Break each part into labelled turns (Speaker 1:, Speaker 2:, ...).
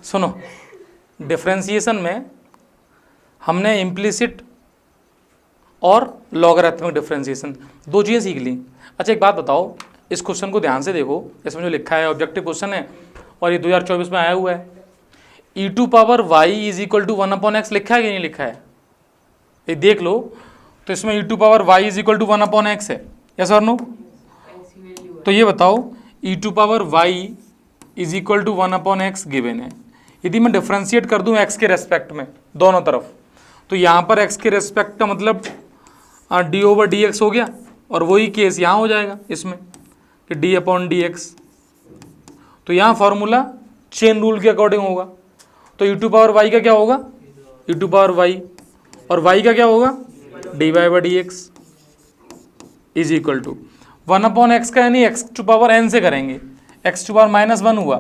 Speaker 1: सुनो, डिफरेंशिएशन में हमने इम्प्लिसिट और लॉगरिथमिक डिफरेंशिएशन दो चीज़ें सीख ली। अच्छा एक बात बताओ, इस क्वेश्चन को ध्यान से देखो, इसमें जो लिखा है ऑब्जेक्टिव क्वेश्चन है और ये 2024 में आया हुआ है। E to power y is equal to 1/x लिखा है कि नहीं लिखा है, ये देख लो। तो इसमें e to power y is equal to 1/x है, यस और नो? तो ये बताओ, e to power y is equal to 1/x given है। यदि मैं डिफ्रेंशिएट कर दूं x के रेस्पेक्ट में दोनों तरफ, तो यहाँ पर x के रेस्पेक्ट का मतलब d/dx हो गया, और वही केस यहाँ हो जाएगा इसमें कि d/dx। तो यहाँ फॉर्मूला चेन रूल के अकॉर्डिंग होगा। तो ई टू पावर वाई का क्या होगा, ई टू पावर वाई, और वाई का क्या होगा, dy/dx is equal to 1/x का, यानी x टू पावर n से करेंगे, x टू पावर -1 हुआ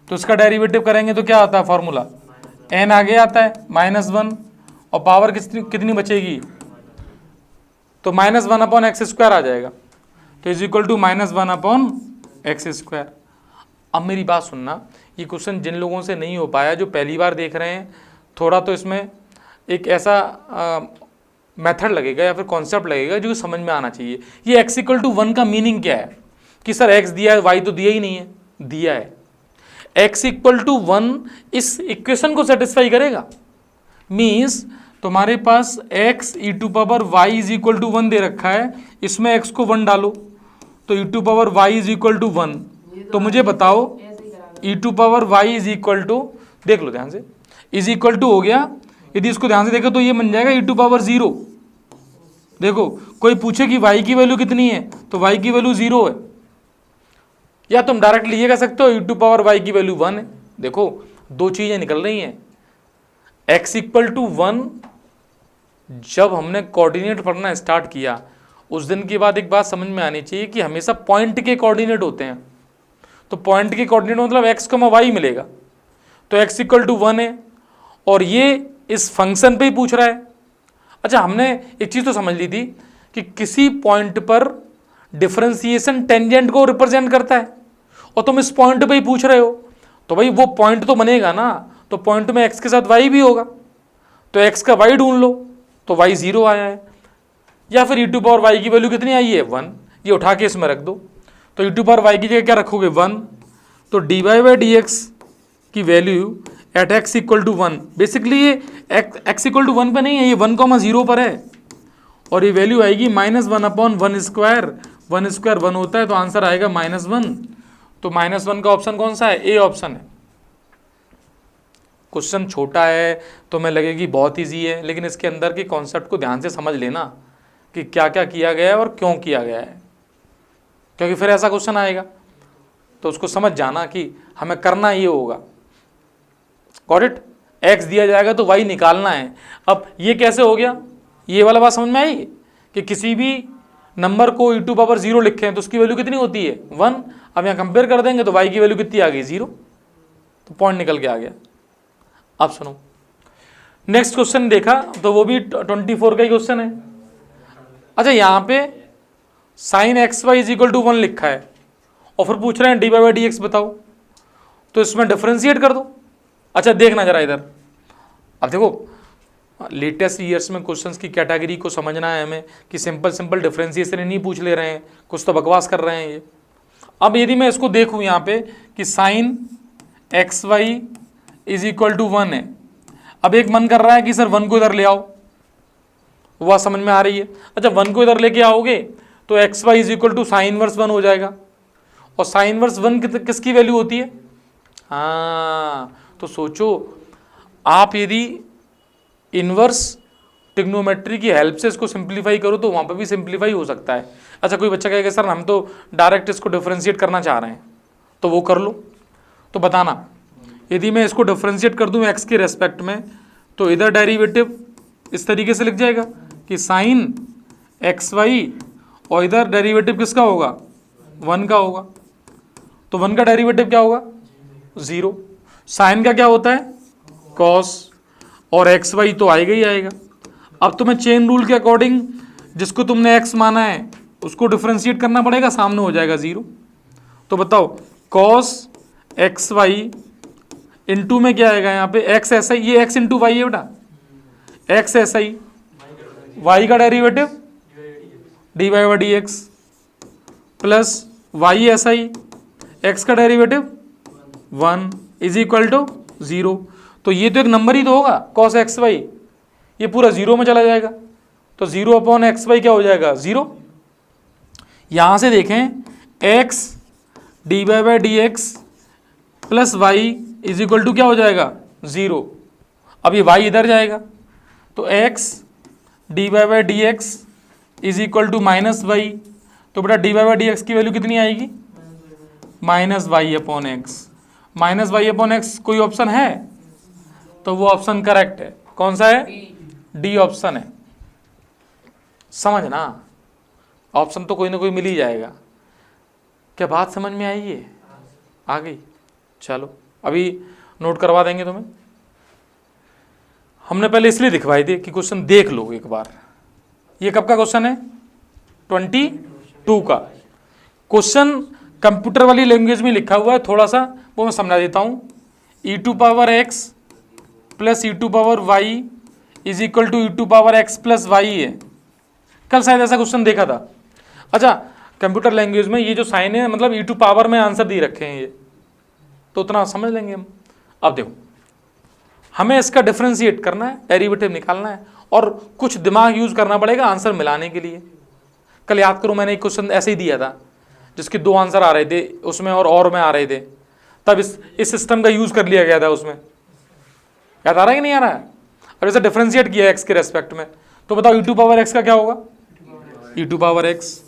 Speaker 1: तो इसका डेरिवेटिव करेंगे तो क्या आता है फॉर्मूला, n आगे आता है -1, और पावर कितनी बचेगी, तो -1/x² आ जाएगा, तो इज इक्वल टू -1/x²। अब मेरी बात सुनना, ये क्वेश्चन जिन लोगों से नहीं हो पाया, जो पहली बार देख रहे हैं, थोड़ा तो इसमें एक ऐसा मेथड लगेगा या फिर कॉन्सेप्ट लगेगा जो समझ में आना चाहिए। ये x = 1 का मीनिंग क्या है कि सर x दिया है, y तो दिया ही नहीं है, दिया है। x = 1 इस इक्वेशन को सेटिस्फाई करेगा, मीन्स तुम्हारे पास x e⁻y = 1 दे रखा है, इसमें x को 1 डालो तो e⁻y = 1। तो मुझे बताओ e⁻y = देख लो ध्यान से, इज इक्वल टू हो गया, यदि इसको ध्यान से देखो तो ये बन जाएगा e⁻0। देखो कोई पूछे कि y की वैल्यू कितनी है, तो y की वैल्यू 0 है, या तुम डायरेक्टली ये कह सकते हो e⁻y की वैल्यू 1 है। देखो दो चीजें निकल रही हैं, x = 1 जब हमने कोऑर्डिनेट पढ़ना स्टार्ट किया उस दिन के बाद एक बात समझ में आनी चाहिए कि हमेशा पॉइंट के कोऑर्डिनेट होते हैं। तो पॉइंट के कोऑर्डिनेट मतलब x, y मिलेगा, तो x = 1 है, और ये इस फंक्शन पे ही पूछ रहा है। अच्छा हमने एक चीज तो समझ ली थी कि किसी पॉइंट पर डिफरेंशिएशन टेंजेंट को रिप्रेजेंट करता है, और तुम इस पॉइंट पे ही पूछ रहे हो, तो भाई वो पॉइंट तो बनेगा ना, तो पॉइंट में x के साथ y भी होगा, तो x का y ढूंढ लो, तो y 0 आया है, या फिर e⁻y की वैल्यू कितनी आई है 1, ये उठा के इसमें रख दो, तो e⁻y की जगह क्या रखोगे 1, तो dy/dx की वैल्यू एट x = 1, बेसिकली ये x = 1 पे नहीं है, ये 1,0 पर है, और ये वैल्यू आएगी -1/1², 1² 1 होता है, तो आंसर आएगा -1। तो -1 का ऑप्शन कौन सा है, ए ऑप्शन है। क्वेश्चन छोटा है तो मैं लगेगी बहुत ईजी है, लेकिन इसके अंदर के कॉन्सेप्ट को ध्यान से समझ लेना कि क्या क्या किया गया है और क्यों किया गया है, क्योंकि फिर ऐसा क्वेश्चन आएगा तो उसको समझ जाना कि हमें करना ये होगा। Got it? x दिया जाएगा तो y निकालना है। अब ये कैसे हो गया, ये वाला बात समझ में आई कि किसी भी नंबर को e⁻0 लिखे हैं तो उसकी वैल्यू कितनी होती है 1। अब यहाँ कंपेयर कर देंगे तो y की वैल्यू कितनी आ गई 0, तो पॉइंट निकल के आ गया। अब सुनो नेक्स्ट क्वेश्चन देखा तो वो भी 24 का ही क्वेश्चन है। अच्छा यहाँ पे sin xy = 1 लिखा है और फिर पूछ रहे हैं dy/dx बताओ, तो इसमें डिफरेंशिएट कर दो। अच्छा देखना जरा इधर, अब देखो लेटेस्ट ईयर्स में क्वेश्चंस की कैटेगरी को समझना है हमें कि सिंपल डिफरेंशिएशन नहीं पूछ ले रहे हैं, कुछ तो बकवास कर रहे हैं ये। अब यदि मैं इसको देखूं यहाँ पे कि sin xy = 1 है, अब एक मन कर रहा है कि सर 1 को इधर ले आओ, वह समझ में आ रही है। अच्छा 1 को इधर लेके आओगे तो xy = sin 1 हो जाएगा, और sin 1 किसकी वैल्यू होती है, हाँ तो सोचो आप यदि इनवर्स ट्रिग्नोमेट्री की हेल्प से इसको सिंप्लीफाई करो तो वहाँ पर भी सिंप्लीफाई हो सकता है। अच्छा कोई बच्चा कहेगा सर हम तो डायरेक्ट इसको डिफरेंशिएट करना चाह रहे हैं, तो वो कर लो। तो बताना यदि मैं इसको डिफरेंशिएट कर दूं x के रेस्पेक्ट में, तो इधर डेरिवेटिव इस तरीके से लिख जाएगा कि sin xy, और इधर डेरिवेटिव किसका होगा 1 का होगा, तो 1 का डेरिवेटिव क्या होगा 0। साइन का क्या होता है cos, और xy तो आएगा ही आएगा। अब तुम्हें चेन रूल के अकॉर्डिंग जिसको तुमने x माना है उसको डिफरेंशिएट करना पड़ेगा, सामने हो जाएगा 0। तो बताओ cos xy इनटू में क्या आएगा यहाँ पे एक्स एस आई, ये एक्स इंटू वाई है बेटा, एक्स एस आई, वाई का derivative d y by d x plus y S I, x का डेरिवेटिव 1 इज इक्वल टू 0। तो ये तो एक नंबर ही तो होगा कॉस एक्स वाई, ये पूरा 0 में चला जाएगा, तो 0 अपॉन एक्स वाई क्या हो जाएगा 0। यहां से देखें x d y by d x plus y is equal to क्या हो जाएगा 0। अब ये y इधर जाएगा, तो x d y by d x is equal to minus y, तो बेटा d y by d x की वैल्यू कितनी आएगी minus y upon x. Minus y upon x कोई ऑप्शन है तो वो ऑप्शन करेक्ट है। कौन सा है? डी ऑप्शन है। समझना, ऑप्शन तो कोई ना कोई मिल ही जाएगा। क्या बात समझ में आई है? आ गई? चलो अभी नोट करवा देंगे तुम्हें। हमने पहले इसलिए दिखवाई थी कि क्वेश्चन देख लो एक बार। ये कब का क्वेश्चन है? 22 का क्वेश्चन कंप्यूटर वाली लैंग्वेज में लिखा हुआ है, थोड़ा सा वो मैं समझा देता हूँ। E to power x plus e to power y is equal to e to power x plus y है। कल शायद ऐसा क्वेश्चन देखा था। अच्छा, कंप्यूटर लैंग्वेज में ये जो साइन है मतलब ई टू पावर में आंसर दे रखे हैं, ये तो उतना समझ लेंगे हम। अब देखो, हमें इसका डिफरेंशिएट करना है, डेरिवेटिव निकालना है और कुछ दिमाग यूज करना पड़ेगा आंसर मिलाने के लिए। कल याद करो मैंने एक क्वेश्चन ऐसे ही दिया था जिसके 2 आंसर आ रहे थे उसमें और में आ रहे थे, तब इस सिस्टम का यूज कर लिया गया था उसमें। याद आ रहा है कि नहीं आ रहा है? अब जैसे डिफरेंशिएट किया एक्स के रेस्पेक्ट में, तो बताओ ई टू पावर एक्स का क्या होगा? ई टू पावर एक्स,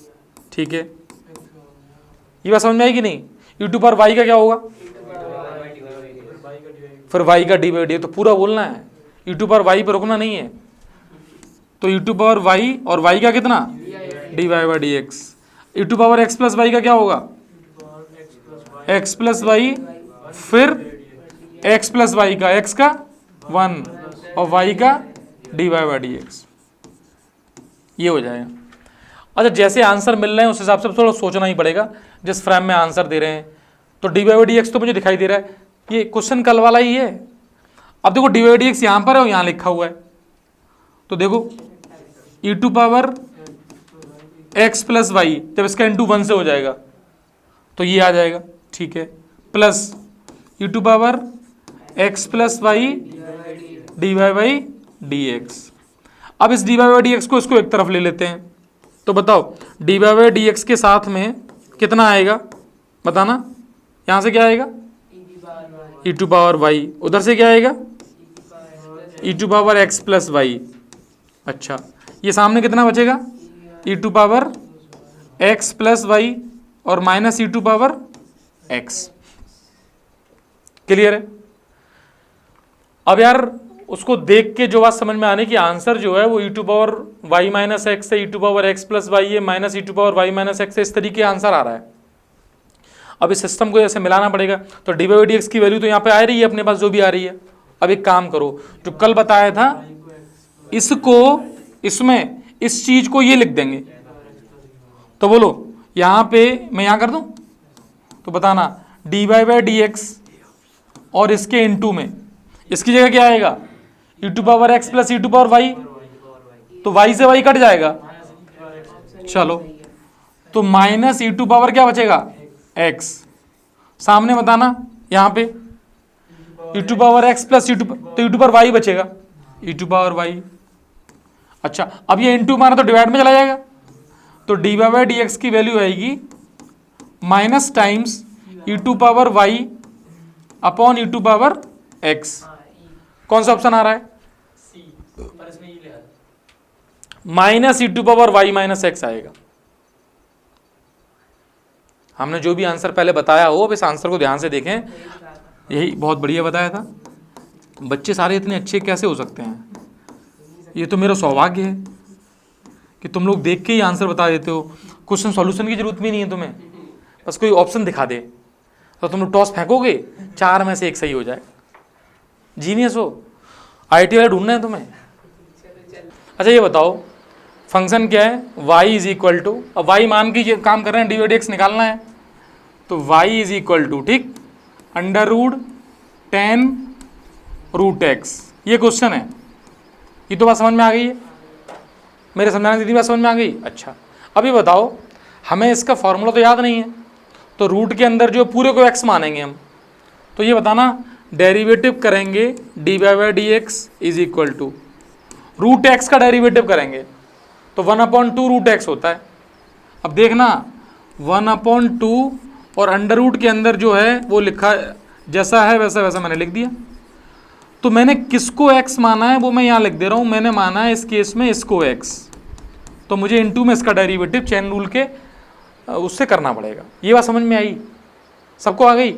Speaker 1: ठीक है, ये बात समझ में आई कि नहीं? ई टू पावर वाई का क्या होगा? फिर वाई का डी बाई डी, तो पूरा बोलना है, ई टू पावर वाई पर रुकना नहीं है। तो ई टू पावर वाई और वाई का कितना? D y by d x. E to power x plus y का क्या होगा? एक्स प्लस वाई, फिर एक्स प्लस वाई का, एक्स का 1 और वाई का d y by d x, ये हो जाएगा। अच्छा, जैसे आंसर मिल रहे हैं उस हिसाब से थोड़ा सोचना ही पड़ेगा जिस फ्रेम में आंसर दे रहे हैं। तो d y by d x तो मुझे दिखाई दे रहा है, ये क्वेश्चन कल वाला ही है। अब देखो डी वाई डी एक्स यहाँ पर है और यहाँ लिखा हुआ है, तो देखो e to power x plus y जब इसका इंटू 1 से हो जाएगा तो ये आ जाएगा, ठीक है, plus e to power x plus y d y by d x. अब इस d y by d x को इसको एक तरफ ले लेते हैं, तो बताओ d y by d x के साथ में कितना आएगा बताना? यहाँ से क्या आएगा? ई टू पावर वाई, उधर से क्या आएगा? E to power x plus y. अच्छा, ये सामने कितना बचेगा? E to power x plus y और minus e to power x. Clear है? अब यार उसको देख के जो बात समझ में आने की, आंसर जो है वो e to power y minus x है, e to power x plus y है, minus e to power y minus x है, इस तरीके आंसर आ रहा है। अब इस सिस्टम को ऐसे मिलाना पड़ेगा, तो डी वाई डी एक्स की वैल्यू तो यहाँ पे आ रही है अपने पास जो भी आ रही है। अब एक काम करो, जो कल बताया था इसको इसमें इस चीज को ये लिख देंगे, तो बोलो यहाँ पे मैं यहाँ कर दूं तो बताना d y by d x और इसके इनटू में इसकी जगह क्या आएगा? E to power x plus e to power y, तो वाई से वाई कट जाएगा, चलो, तो माइनस ई टू पावर क्या बचेगा? एक्स। सामने बताना यहाँ पे e to power x plus e to, तो ई टू पावर वाई बचेगा, ई टू पावर वाई। अच्छा, अब ये इनटू मारा तो डिवाइड में चला जाएगा, तो d y by d x की वैल्यू आएगी minus times e to power y upon e to power x. कौन सा ऑप्शन आ रहा है? Minus e to power y minus x आएगा। हमने जो भी आंसर पहले बताया हो, अब इस आंसर को ध्यान से देखें, यही बहुत बढ़िया बताया था। बच्चे सारे इतने अच्छे कैसे हो सकते हैं? ये तो मेरा सौभाग्य है कि तुम लोग देख के ही आंसर बता देते हो। क्वेश्चन सॉल्यूशन की जरूरत भी नहीं है तुम्हें, बस कोई ऑप्शन दिखा दे तो तुम लोग टॉस फेंकोगे, 4 में से 1 सही हो जाए। जीनियस हो, आईटी वाले ढूंढना है तुम्हें। अच्छा, ये बताओ फंक्शन क्या है? y इज इक्वल टू, अब y मान के ये काम कर रहे हैं, डी वाई डी एक्स निकालना है, तो y इज इक्वल टू, ठीक, अंडर रूड 10 रूट एक्स, ये क्वेश्चन है। ये तो बात समझ में आ गई है, मेरे समझाने से इतनी बात समझ में आ गई। अच्छा, अभी बताओ, हमें इसका फॉर्मूला तो याद नहीं है, तो रूट के अंदर जो पूरे को एक्स मानेंगे हम, तो ये बताना डेरिवेटिव करेंगे d y by d x is equal to root x का डेरिवेटिव करेंगे तो 1/2 रूट एक्स होता है। अब देखना 1/2 और अंडर रूट के अंदर जो है वो लिखा जैसा है वैसा वैसा मैंने लिख दिया। तो मैंने किसको x माना है वो मैं यहाँ लिख दे रहा हूँ, मैंने माना है इस केस में इसको x, तो मुझे इनटू में इसका डेरिवेटिव चेन रूल के उससे करना पड़ेगा। ये बात समझ में आई, सबको आ गई?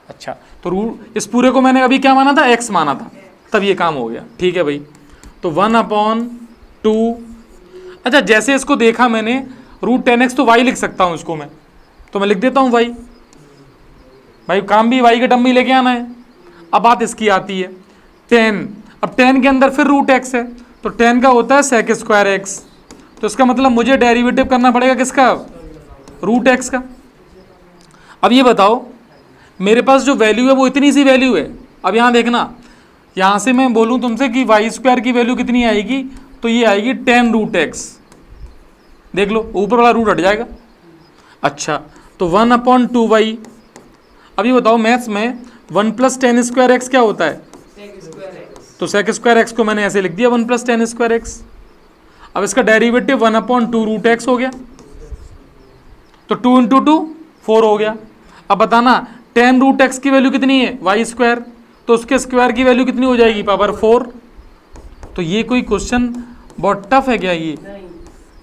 Speaker 1: अच्छा, तो रूट इस पूरे को मैंने अभी क्या माना था, x माना था, तब ये काम हो गया। ठीक है भाई, तो 1/2। अच्छा, जैसे इसको देखा मैंने रूट 10x, तो y लिख सकता हूँ इसको मैं, तो मैं लिख देता हूँ y। भाई काम भी y के टर्म भी लेके आना है। अब बात इसकी आती है 10, अब 10 के अंदर फिर रूट x है, तो 10 का होता है सेक स्क्वायर x, तो इसका मतलब मुझे डेरिवेटिव करना पड़ेगा किसका, रूट x का। अब ये बताओ, मेरे पास जो वैल्यू है वो इतनी सी वैल्यू है। अब यहाँ देखना, यहाँ से मैं बोलूँ तुमसे कि वाई स्क्वायर की वैल्यू कितनी आएगी, तो ये आएगी 10 रूट एक्स। देख लो, ऊपर वाला रूट हट जाएगा। अच्छा, तो 1/2y। अब ये बताओ, मैथ्स में 1 + 10 स्क्वायर एक्स क्या होता है, तो सेक स्क्वायर एक्स को मैंने ऐसे लिख दिया 1 + 10 स्क्वायर एक्स। अब इसका डेरिवेटिव 1/2 रूट एक्स हो गया, तो 2 × 2 4 हो गया। अब बताना 10 रूट एक्स की वैल्यू कितनी है, वाई स्क्वायर, तो उसके स्क्वायर की वैल्यू कितनी हो जाएगी, पावर 4। तो ये कोई क्वेश्चन बहुत टफ है क्या?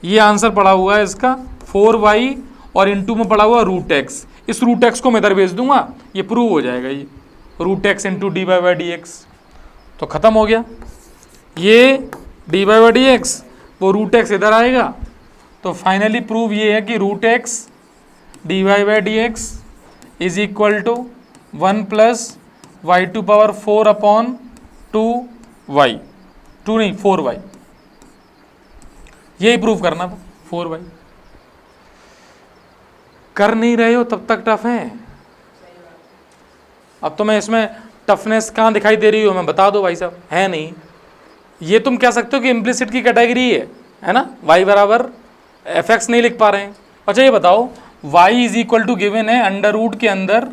Speaker 1: ये आंसर पड़ा हुआ है इसका 4y और इनटू में पड़ा हुआ रूट एक्स। इस रूट एक्स को मैं इधर भेज दूंगा, ये प्रूव हो जाएगा, ये root x into d y by d x, तो खत्म हो गया। ये d y by d x, वो रूट एक्स इधर आएगा, तो फाइनली प्रूव ये है कि root x d y by d x is equal to 1 + y/4/2y, 2 नहीं 4y, यही प्रूव करना था, 4y। कर नहीं रहे हो तब तक टफ है। अब तो मैं इसमें टफनेस कहाँ दिखाई दे रही हो, मैं बता दो भाई साहब, है नहीं। ये तुम कह सकते हो कि इम्प्लिसिट की कैटेगरी है ना, y बराबर fx नहीं लिख पा रहे हैं। अच्छा ये बताओ, y is equal to given है अंडर रूट के अंदर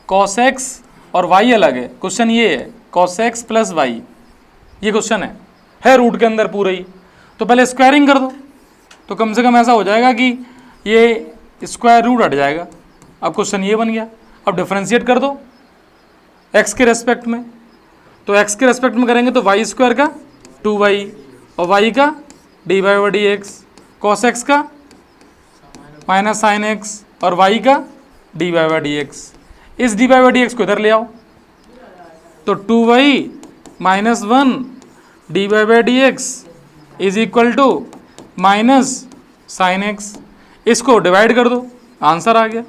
Speaker 1: cos x और y अलग है। क्वेश्चन ये है cos x + y, ये क्वेश्चन है रूट के अंदर पूरा ही। तो पहले स्क्वायरिंग कर दो, तो कम से कम ऐसा हो जाएगा कि ये स्क्वायर रूट हट जाएगा। अब क्वेश्चन ये बन गया। अब डिफरेंशिएट कर दो x के रेस्पेक्ट में, तो x के रेस्पेक्ट में करेंगे तो वाई स्क्वायर का 2y और y का d y by d x, cos x का माइनस साइन एक्स और y का d y by d x. इस d y by d x को इधर ले आओ, तो 2y - 1 d y by d x is equal to minus sine x. इसको डिवाइड कर दो, आंसर आ गया।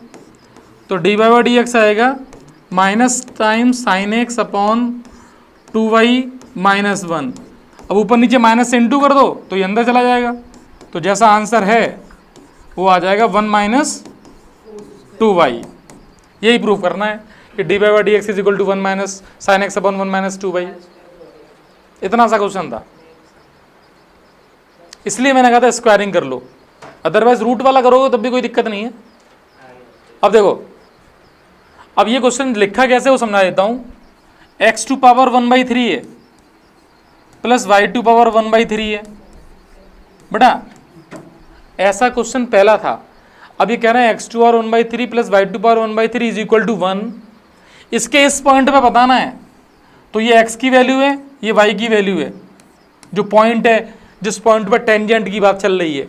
Speaker 1: तो d y by d x आएगा minus time sine x upon 2y - 1। अब ऊपर नीचे माइनस से इंटू कर दो तो ये अंदर चला जाएगा, तो जैसा आंसर है वो आ जाएगा 1 - 2y। यही प्रूफ करना है कि d y by d x is equal to 1 - sine x upon 1 - 2y। इतना सा क्वेश्चन था, इसलिए मैंने कहा था स्क्वायरिंग कर लो, अदरवाइज रूट वाला करोगे तब भी कोई दिक्कत नहीं है। अब देखो, अब ये क्वेश्चन लिखा कैसे वो समझा देता हूं। x⁴ 1/3 है प्लस y⁴ 1/3 है। बेटा ऐसा क्वेश्चन पहला था, अब ये कह रहे हैं x2 और 1/3 plus y2 power 1/3 is equal to 1। इसके इस पॉइंट पे बताना है, तो ये x की वैल्यू है, ये y की वैल्यू है, जो पॉइंट है जिस पॉइंट पर टेंजेंट की बात चल रही है।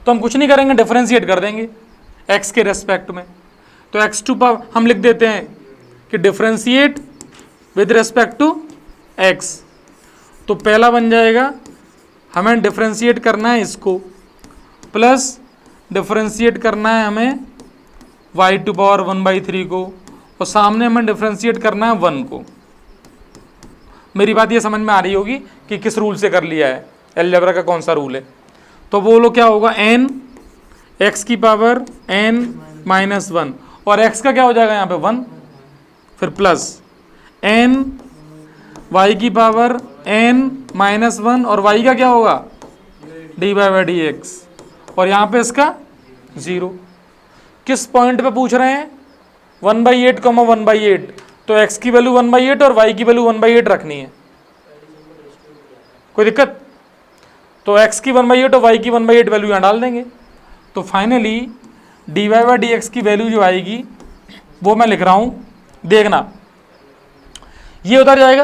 Speaker 1: तो हम कुछ नहीं करेंगे, डिफरेंशिएट कर देंगे x के रेस्पेक्ट में। तो x2 पावर हम लिख देते हैं कि differentiate with respect to x। तो पहला बन जाएगा, हमें डिफरेंशिएट करना है इसको, प्लस डिफरेंशिएट करना है हमें y⁴ 1/3 को, और सामने हमें डिफरेंशिएट करना है 1 को। मेरी बात ये समझ में आ रही होगी कि किस रूल से कर लिया है, अलजेब्रा का कौन सा रूल है। तो बोलो क्या होगा, n x⁴ n - 1, और x का क्या हो जाएगा यहाँ पे 1, फिर प्लस एन वाई की पावर एन माइनस वन, और वाई का क्या होगा d y by d x, और यहाँ पे इसका 0। किस पॉइंट पे पूछ रहे हैं 1/8 कॉमा 1/8, तो x की वैल्यू 1/8 और y की वैल्यू 1/8 रखनी है। कोई दिक्कत? तो x की 1/8 और y की 1/8 वैल्यू यहाँ डाल देंगे। तो finally d y by d x की वैल्यू जो आएगी वो मैं लिख रहा हूँ, देखना ये उधर जाएगा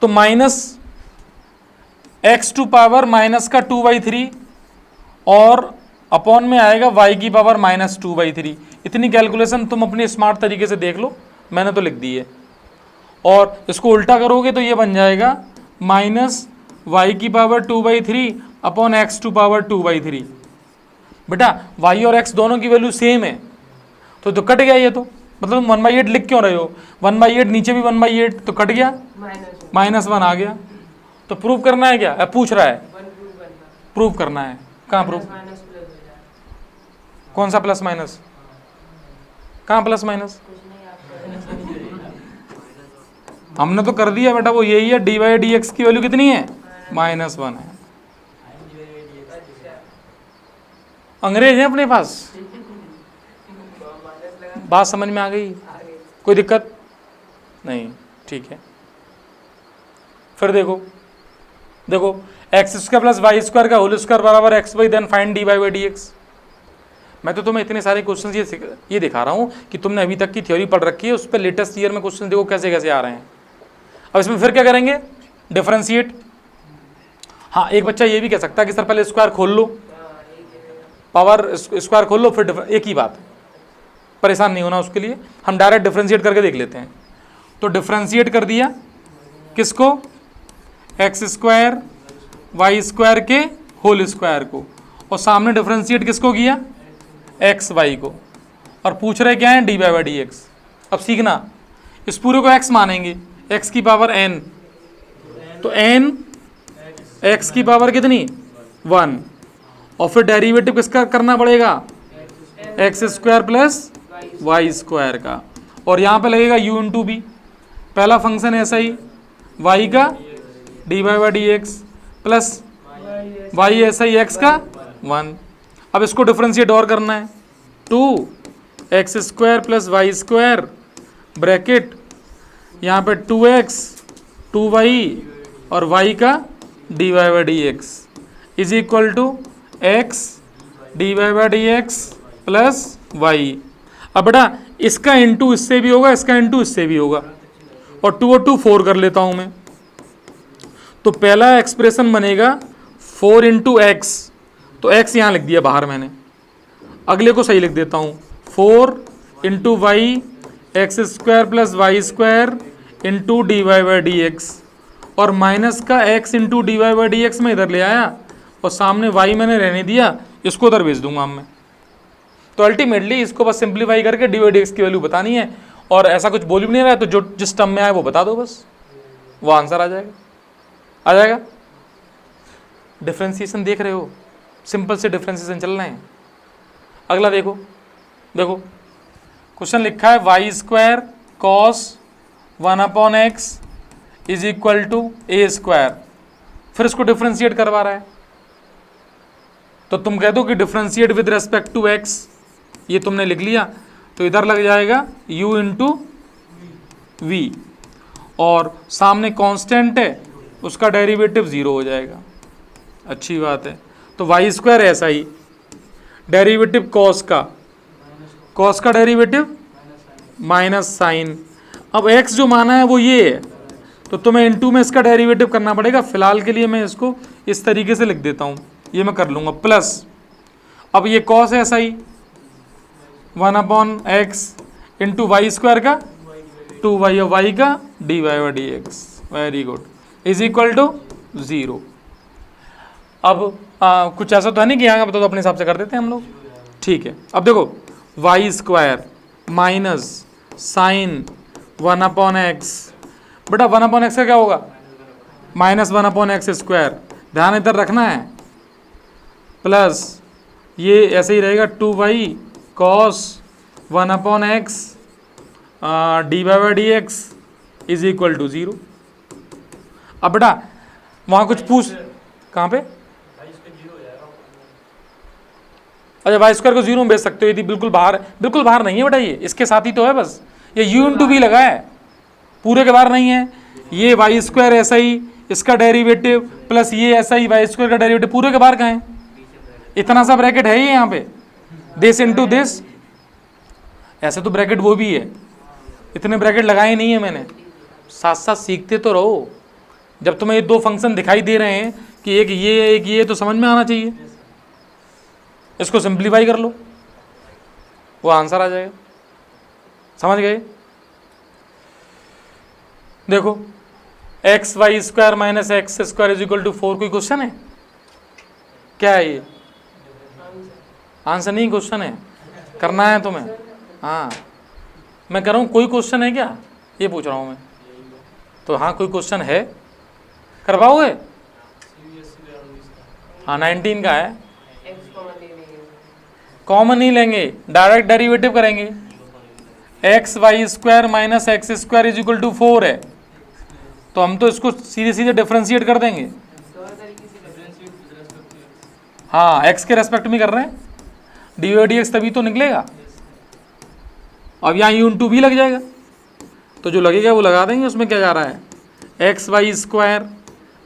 Speaker 1: तो -x⁻⁻2 और अपॉन में आएगा y की पावर -2/3। इतनी कैलकुलेशन तुम अपने स्मार्ट तरीके से देख लो, मैंने तो लिख दी है। और इसको उल्टा करोगे तो ये बन जाएगा -y की पावर 2/3 अपॉन x⁻2/3। बेटा y और x दोनों की वैल्यू सेम है, तो कट गया ये, तो मतलब 1/8 लिख क्यों रहे हो? 1/8 नीचे भी 1/8 तो कट गया, -1 आ गया। तो प्रूव करना है क्या? पूछ रहा है प्रूव करना है। कहाँ प्रूव? कौन सा प्लस माइनस? कहाँ प्लस माइनस? हमने तो कर दिया बेटा, वो यही है, डी वाई डी एक्स की वैल्यू कितनी है -1 है। अंग्रेज है अपने पास। बात समझ में आ गई? कोई दिक्कत नहीं? ठीक है, फिर देखो x² प्लस y² का होल स्क्वायर बराबर x by, then find d y by d x. मैं तो तुम्हें इतने सारे क्वेश्चन ये दिखा रहा हूँ कि तुमने अभी तक की थ्योरी पढ़ रखी है, उस पर लेटेस्ट ईयर में क्वेश्चन देखो कैसे कैसे आ रहे हैं। अब इसमें फिर क्या करेंगे? डिफरेंशिएट। हाँ, एक बच्चा ये भी कह सकता है कि सर पहले स्क्वायर खोल लो, पावर स्क्वायर खोल लो, फिर एक ही बात, परेशान नहीं होना उसके लिए, हम डायरेक्ट डिफरेंशिएट करके देख लेते हैं। तो डिफरेंशिएट कर दिया किसको? x² y² के होल स्क्वायर को, और सामने डिफरेंशिएट किसको किया? x y को, और पूछ रहे क्या है? D y by d x. अब सीखना, इस पूरे को x मानेंगे, x की पावर n, तो n x की पावर कितनी 1, और फिर डेरिवेटिव किसका करना पड़ेगा? x² प्लस y² का, और यहाँ पे लगेगा u इंटू बी। पहला फंक्शन ऐसा ही y का d y by d x plus y ऐसा ही x का 1। अब इसको डिफरेंशिएट और करना है, 2x² प्लस y² ब्रैकेट, यहाँ पे 2x 2y और y का d y by d x is equal to x d y by d x plus y। अब बेटा इसका इंटू इससे भी होगा, इसका इंटू इससे भी होगा, और 2 और 2 4 कर लेता हूँ मैं। तो पहला एक्सप्रेशन बनेगा 4 इंटू एक्स, तो x यहाँ लिख दिया बाहर मैंने, अगले को सही लिख देता हूँ, 4 into y x² plus y² into d y by d x, और माइनस का x into d y by d x में इधर ले आया, और सामने y मैंने रहने दिया, इसको उधर भेज दूंगा मैं। तो अल्टीमेटली इसको बस सिंप्लीफाई करके डी वाई डी एक्स की वैल्यू बतानी है, और ऐसा कुछ बोल भी नहीं रहा है, तो जो जिस टर्म में आए वो बता दो, बस वो आंसर आ जाएगा। डिफ्रेंसिएशन देख रहे हो, सिंपल से डिफ्रेंसिएशन चल रहे हैं। अगला देखो क्वेश्चन लिखा है y² cos 1/x is equal to a², फिर इसको डिफ्रेंशिएट करवा रहा है, तो तुम कह दो कि differentiate with respect to x, ये तुमने लिख लिया, तो इधर लग जाएगा u इंटू v, और सामने कांस्टेंट है, उसका डेरिवेटिव 0 हो जाएगा। अच्छी बात है। तो y² ऐसा ही, डेरिवेटिव cos का डेरिवेटिव माइनस साइन। अब x जो माना है वो ये है, तो तुम्हें इनटू में इसका डेरिवेटिव करना पड़ेगा। फिलहाल के लिए मैं इसको इस तरीके से लिख देता हूँ, ये मैं कर लूँगा प्लस, अब ये cos ऐसा ही 1/x इंटू y² का 2y और y का d y by d x, very good, is equal to 0। अब कुछ ऐसा तो है नहीं कि यहाँ बताओ, तो अपने हिसाब से कर देते हैं हम लोग, ठीक है। अब देखो y² माइनस साइन 1/x, बेटा 1/x का क्या होगा? -1/x², ध्यान इधर रखना है, प्लस ये ऐसे ही रहेगा 2y cos 1/x d y by d x is equal to 0। अब बेटा वहां कुछ पूछ, कहाँ पे? अच्छा वाई स्क्वायर को 0 में भेज सकते हो यदि बिल्कुल बाहर नहीं है बेटा, ये इसके साथ ही तो है बस, ये u इंटू वी लगा है, पूरे के बाहर नहीं है। ये वाई स्क्वायर ऐसा ही, इसका डेरिवेटिव प्लस ये ऐसा ही वाई स्क्वायर का डेरिवेटिव, पूरे के बाहर कहाँ है? इतना सा ब्रैकेट है ये यहाँ पे, दिस इंटू दिस, ऐसे तो ब्रैकेट वो भी है, इतने ब्रैकेट लगाए नहीं है मैंने। साथ साथ सीखते तो रहो, जब तुम्हें ये दो फंक्शन दिखाई दे रहे हैं कि एक ये है एक ये, तो समझ में आना चाहिए। इसको सिंप्लीफाई कर लो, वो आंसर आ जाएगा। समझ गए? देखो x y square minus x square is equal to 4, कोई क्वेश्चन है क्या? है ये आंसर नहीं, क्वेश्चन है, करना है तुम्हें। हाँ मैं कह रहा हूँ कोई क्वेश्चन है क्या, ये पूछ रहा हूँ मैं। तो हाँ कोई क्वेश्चन है, करवाओगे? हाँ 19 का है, कॉमन नहीं लेंगे, डायरेक्ट डेरिवेटिव करेंगे। X y square minus x square is equal to 4 है, तो हम तो इसको सीधे सीधे डिफरेंशिएट कर देंगे। हाँ एक्स के रेस्पेक्ट में कर रहे हैं, डी वाई डी एक्स तभी तो निकलेगा। अब यहाँ यू इंटू वी लग जाएगा, तो जो लगेगा वो लगा देंगे। उसमें क्या जा रहा है, x y square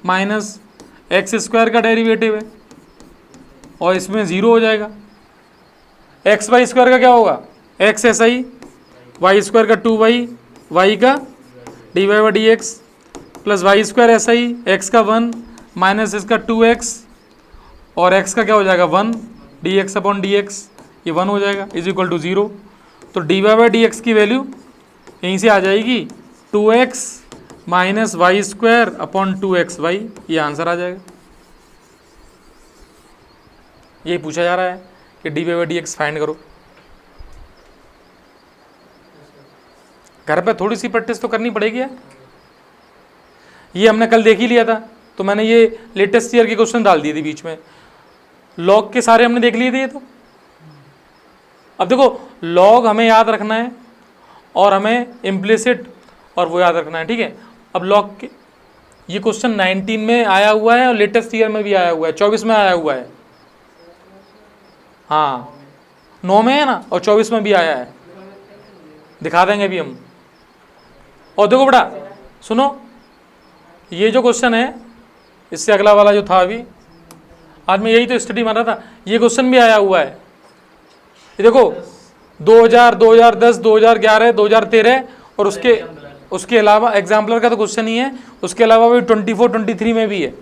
Speaker 1: minus x square का डेरिवेटिव है, और इसमें 0 हो जाएगा। एक्स वाई स्क्वायर का क्या होगा, एक्स ऐसा ही, वाई स्क्वायर का 2y, वाई का d y d x, plus y square ऐसा ही, एक्स का 1 माइनस इसका 2x, और x का क्या हो जाएगा 1 d x upon d x, ये 1 हो जाएगा, इज इक्वल टू 0। तो d y by d x की वैल्यू यहीं से आ जाएगी 2x minus Y square upon 2xy, ये आंसर आ जाएगा। ये पूछा जा रहा है कि d y by d x find करो। घर पे थोड़ी सी प्रैक्टिस तो करनी पड़ेगी यार। ये हमने कल देख ही लिया था, तो मैंने ये लेटेस्ट ईयर के क्वेश्चन डाल दिए थे बीच में, लॉग के सारे हमने देख लिए थे ये। तो अब देखो लॉग हमें याद रखना है और हमें इम्प्लिसिट और वो याद रखना है, ठीक है। अब लॉग के ये क्वेश्चन 19 में आया हुआ है और लेटेस्ट ईयर में भी आया हुआ है, 24 में आया हुआ है। हाँ 9 में है ना, और 24 में भी आया है, दिखा देंगे अभी हम। और देखो बेटा सुनो, ये जो क्वेश्चन है इससे अगला वाला जो था अभी, आज मैं यही तो स्टडी मार रहा था, ये क्वेश्चन भी आया हुआ है। ये देखो 2000, 2010, 2011, 2013 और उसके अलावा एग्जाम्पलर का तो क्वेश्चन ही है, उसके अलावा भी 24, 23 में भी है।